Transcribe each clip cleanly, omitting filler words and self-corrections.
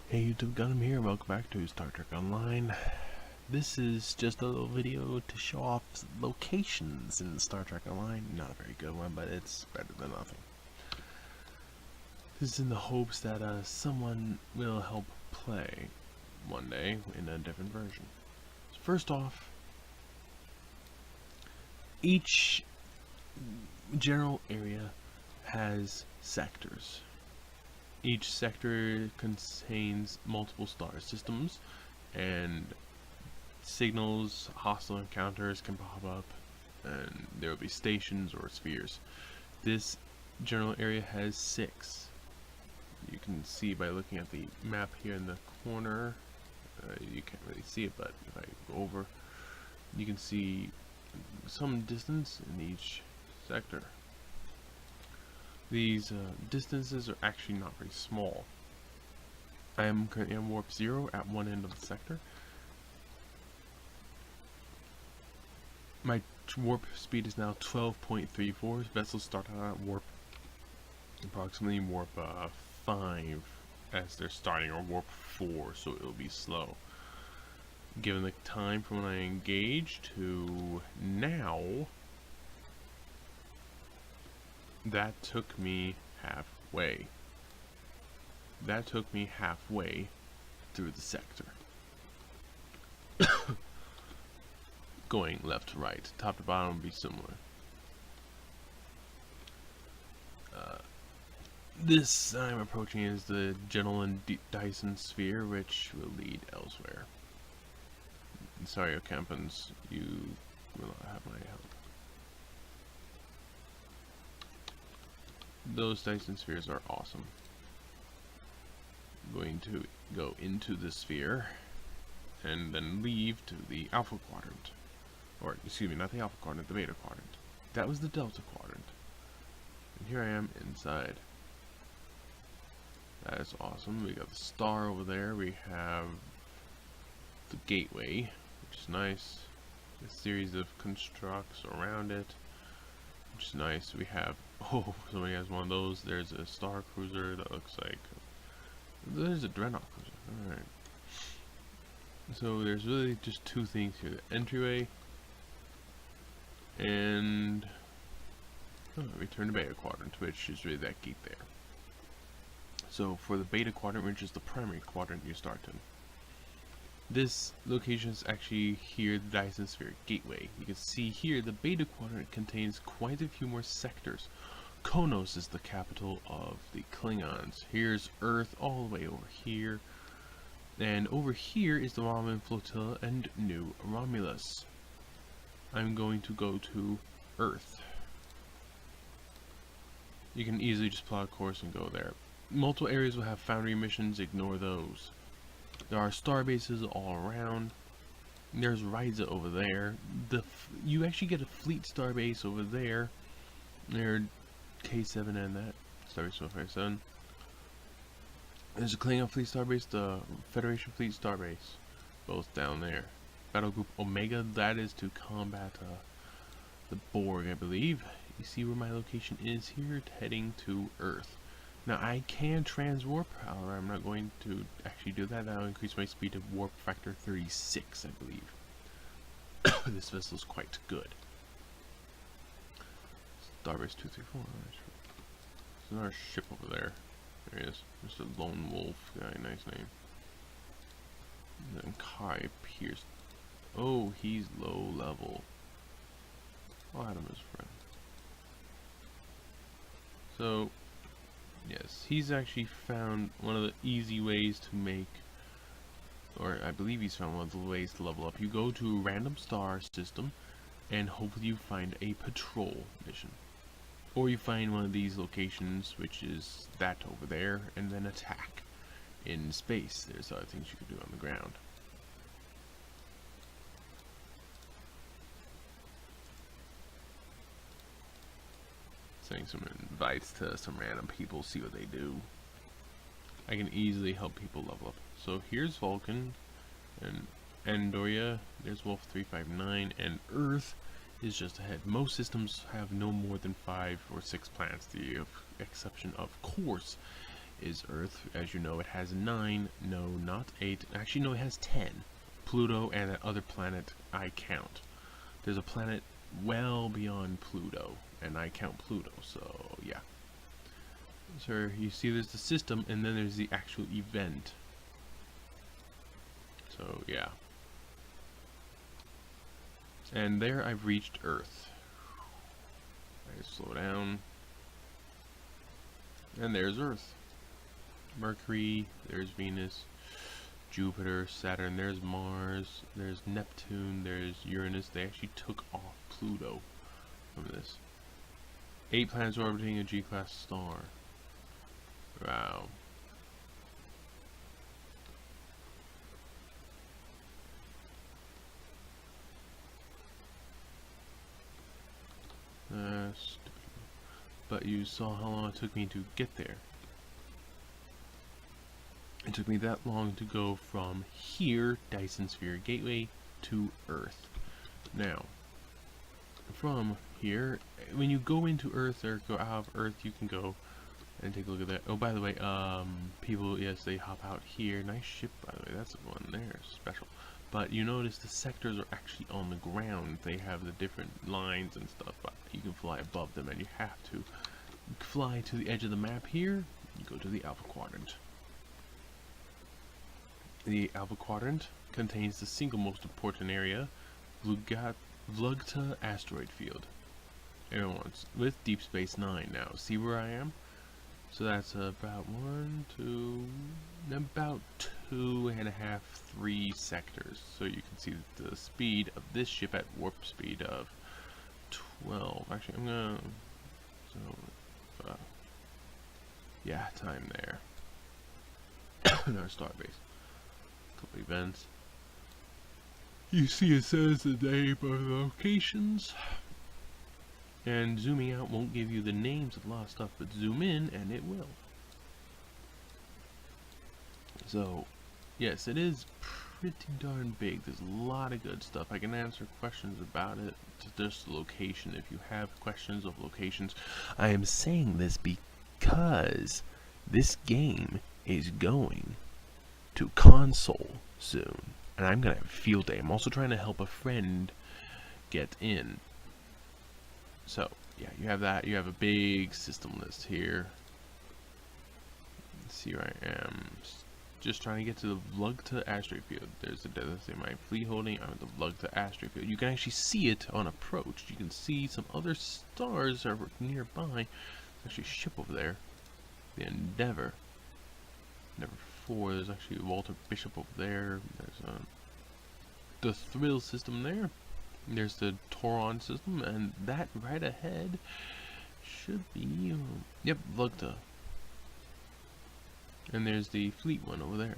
Hey YouTube, Gunham here, welcome back to Star Trek Online. This is just a little video to show off locations in Star Trek Online. Not a very good one, but it's better than nothing. This is in the hopes that someone will help play one day in a different version. So first off, each general area has sectors. Each sector contains multiple star systems, and signals, hostile encounters can pop up, and there will be stations or spheres. This general area has 6. You can see by looking at the map here in the corner. You can't really see it, but if I go over, you can see some distance in each sector. These distances are actually not very small. I am currently on warp 0 at one end of the sector. My warp speed is now 12.34. Vessels start out at warp approximately warp 5 as they're starting, or warp 4, so it'll be slow. Given the time from when I engaged to now, that took me halfway. That took me halfway through the sector. Going left to right, top to bottom would be similar. This I'm approaching is the Genel and Dyson sphere, which will lead elsewhere. Sorry, Ocampans, you will not have my help. Those Dyson spheres are awesome. I'm going to go into the sphere and then leave to the Alpha Quadrant. Or, excuse me, not the Alpha Quadrant, the Beta Quadrant. That was the Delta Quadrant. And here I am inside. That is awesome. We got the star over there. We have the gateway, which is nice. A series of constructs around it, which is nice. We have, oh, somebody has one of those. There's a star cruiser that looks like, there's a dreadnought cruiser. Alright. So there's really just two things here: the entryway and return to Beta Quadrant, which is really that gate there. So for the Beta Quadrant, which is the primary quadrant you start in, this location is actually here, the Dyson Sphere Gateway. You can see here the Beta Quadrant contains quite a few more sectors. Konos is the capital of the Klingons. Here's Earth all the way over here. And over here is the Romulan Flotilla and New Romulus. I'm going to go to Earth. You can easily just plot a course and go there. Multiple areas will have Foundry missions, ignore those. There are star bases all around. There's Ryza over there. You actually get a fleet star base over there. There, K7 and that Starbase 157. There's a Klingon fleet starbase, the Federation fleet starbase, both down there. Battle Group Omega, that is to combat the Borg, I believe. You see where my location is here, heading to Earth. Now I can transwarp, however I'm not going to actually do that. That'll increase my speed to warp factor 36, I believe. This vessel is quite good. Starbase 234. There's another ship over there. There he is. Mr. Lone Wolf guy, nice name. And then Kai Pierce. Oh, he's low level. I'll add him as a friend. So, yes, he's actually found one of the easy ways to make, or I believe he's found one of the ways to level up. You go to a random star system, and hopefully you find a patrol mission. Or you find one of these locations, which is that over there, and then attack in space. There's other things you can do on the ground. Sending some invites to some random people, see what they do. I can easily help people level up. So here's Vulcan and Andoria. There's Wolf 359, and Earth is just ahead. Most systems have no more than 5 or 6 planets, the exception of course is Earth. As you know, it has 9, no, not 8. Actually, no, it has 10. Pluto and that other planet I count. There's a planet well beyond Pluto, and I count Pluto, so yeah. So you see there's the system, and then there's the actual event. So yeah. And there I've reached Earth. I slow down. And there's Earth. Mercury, there's Venus, Jupiter, Saturn, there's Mars, there's Neptune, there's Uranus. They actually took off Pluto from this. 8 planets orbiting a G-class star. Wow. But you saw how long it took me to get there. It took me that long to go from here, Dyson Sphere Gateway, to Earth. Now, from here, when you go into Earth or go out of Earth, you can go and take a look at that. Oh, by the way, people, yes, they hop out here. Nice ship, by the way. That's the one there, special. But you notice the sectors are actually on the ground. They have the different lines and stuff, but you can fly above them, and you have to fly to the edge of the map here. You go to the Alpha Quadrant. The Alpha Quadrant contains the single most important area, Vlugta asteroid field. Everyone's with Deep Space Nine now. See where I am? So that's about 2.5, 3 sectors. So you can see the speed of this ship at warp speed of 12. Actually, I'm gonna. So, yeah, time there. In our starbase. Couple events. You see, it says the name of the locations. And zooming out won't give you the names of a lot of stuff, but zoom in and it will. So, yes, it is pretty darn big. There's a lot of good stuff. I can answer questions about it. Just the location. If you have questions of locations, I am saying this because this game is going to console soon, and I'm gonna have a field day. I'm also trying to help a friend get in. So, yeah, you have that. You have a big system list here. Let's see where I am. Just trying to get to the Vlugta asteroid field. There's my fleet holding. I'm at the Vlugta asteroid field. You can actually see it on approach. You can see some other stars are nearby. There's actually a ship over there. The Endeavor. Endeavor 4. There's actually Walter Bishop over there. There's the Thrill system there. There's the Toron system, and that right ahead should be, yep, Vlugta. And there's the fleet one over there.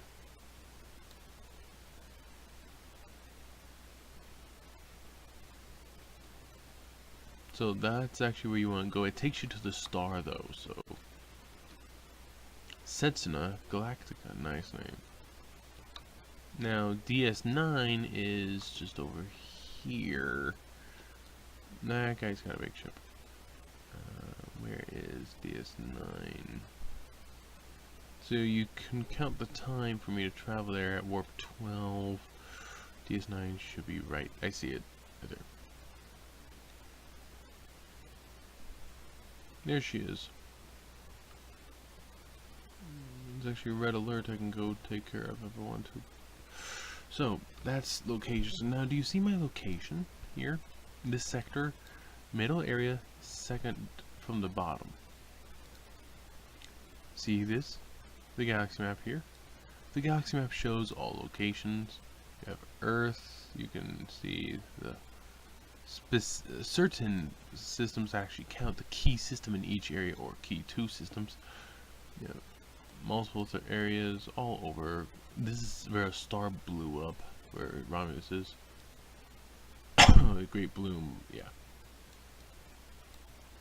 So that's actually where you want to go. It takes you to the star, though, so. Setsuna Galactica, nice name. Now, DS9 is just over here. That guy's got a big ship. Where is DS9? So you can count the time for me to travel there at warp 12. DS9 should be right. I see it right there. There she is. There's actually a red alert I can go take care of if I want to. So, that's locations. Now, do you see my location here? This sector, middle area, second from the bottom. See this? The galaxy map here. The galaxy map shows all locations. You have Earth. You can see the certain systems actually count the key system in each area, or key 2 systems. You know, multiple areas all over. This is where a star blew up, where Romulus is. The Great Bloom, yeah.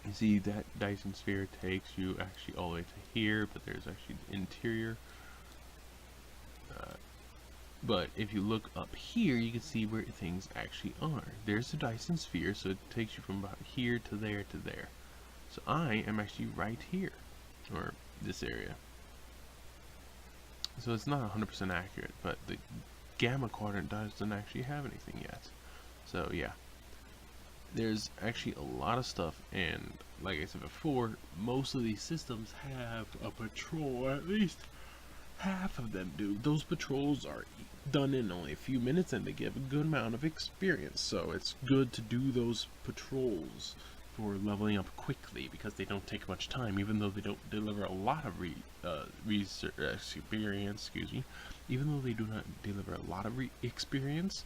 You see that Dyson Sphere takes you actually all the way to here, but there's actually the interior. But if you look up here, you can see where things actually are. There's the Dyson Sphere, so it takes you from about here to there to there. So I am actually right here, or this area. So it's not 100% accurate, but the Gamma Quadrant doesn't actually have anything yet. So yeah, there's actually a lot of stuff, and like I said before, most of these systems have a patrol, or at least half of them do. Those patrols are done in only a few minutes and they give a good amount of experience, so it's good to do those patrols for leveling up quickly because they don't take much time, even though they don't deliver a lot of experience, excuse me, even though they do not deliver a lot of experience,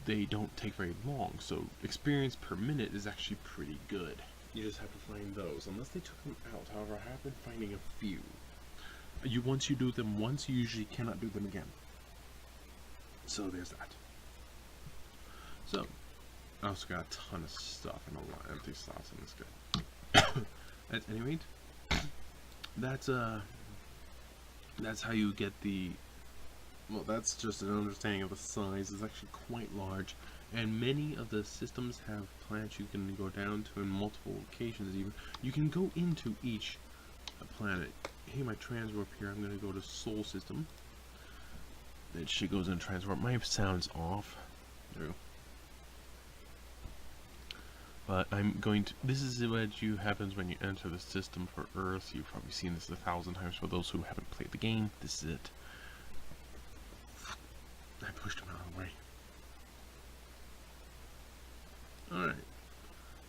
they don't take very long, so experience per minute is actually pretty good. You just have to find those, unless they took them out. However, I have been finding a few. Once you do them once, you usually cannot do them again. So there's that. So, I also got a ton of stuff and a lot of empty slots in this guy. At any rate, that's how you get the, well, that's just an understanding of the size. It's actually quite large, and many of the systems have planets you can go down to in multiple locations. Even you can go into each planet. Hey, my transwarp here. I'm gonna go to Sol System. That shit goes in transwarp. My sound's off. No. But I'm going to. This is what happens when you enter the system for Earth. You've probably seen this 1,000 times. For those who haven't played the game, this is it. I pushed him out of the way. Alright.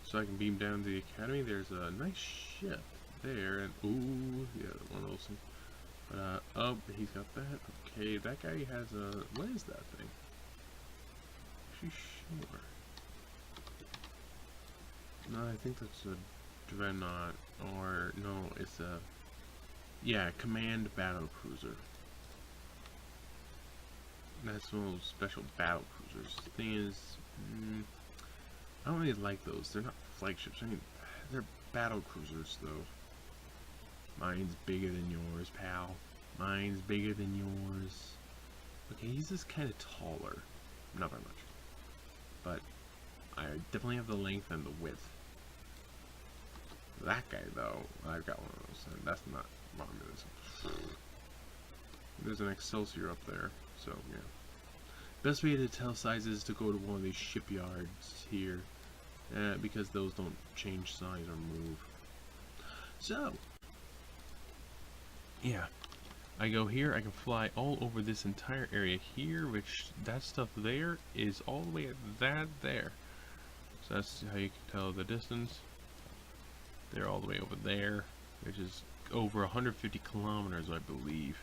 So I can beam down to the Academy. There's a nice ship there, and ooh, yeah, one of those things. But oh, he's got that. Okay, that guy has a, what is that thing? Actually, sure. No, I think that's a dreadnought, or no, it's a, yeah, command battle cruiser. That's one of those special battle cruisers. The thing is, I don't really like those. They're not flagships. I mean, they're battle cruisers, though. Mine's bigger than yours, pal. Mine's bigger than yours. Okay, he's just kind of taller. Not very much. But I definitely have the length and the width. That guy, though, I've got one of those. And that's not what I'm doing. There's an Excelsior up there. So, yeah. Best way to tell sizes is to go to one of these shipyards here. Because those don't change size or move. So, yeah, I go here, I can fly all over this entire area here, which that stuff there is all the way at that there. So that's how you can tell the distance. They're all the way over there, which is over 150 kilometers, I believe.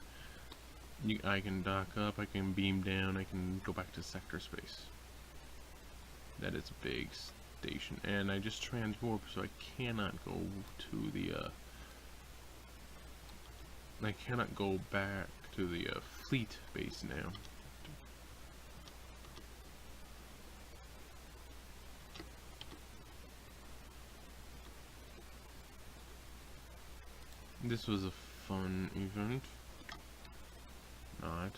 I can dock up, I can beam down, I can go back to sector space. That is a big station, and I just transwarp, so I cannot go to the I cannot go back to the fleet base now. This was a fun event. Not.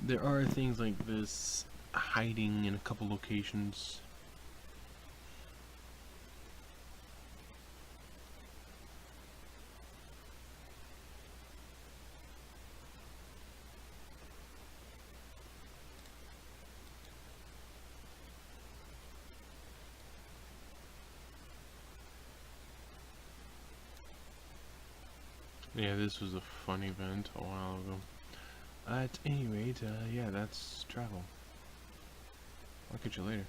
There are things like this hiding in a couple locations. Yeah, this was a fun event a while ago. At any rate, yeah, that's travel. I'll catch you later.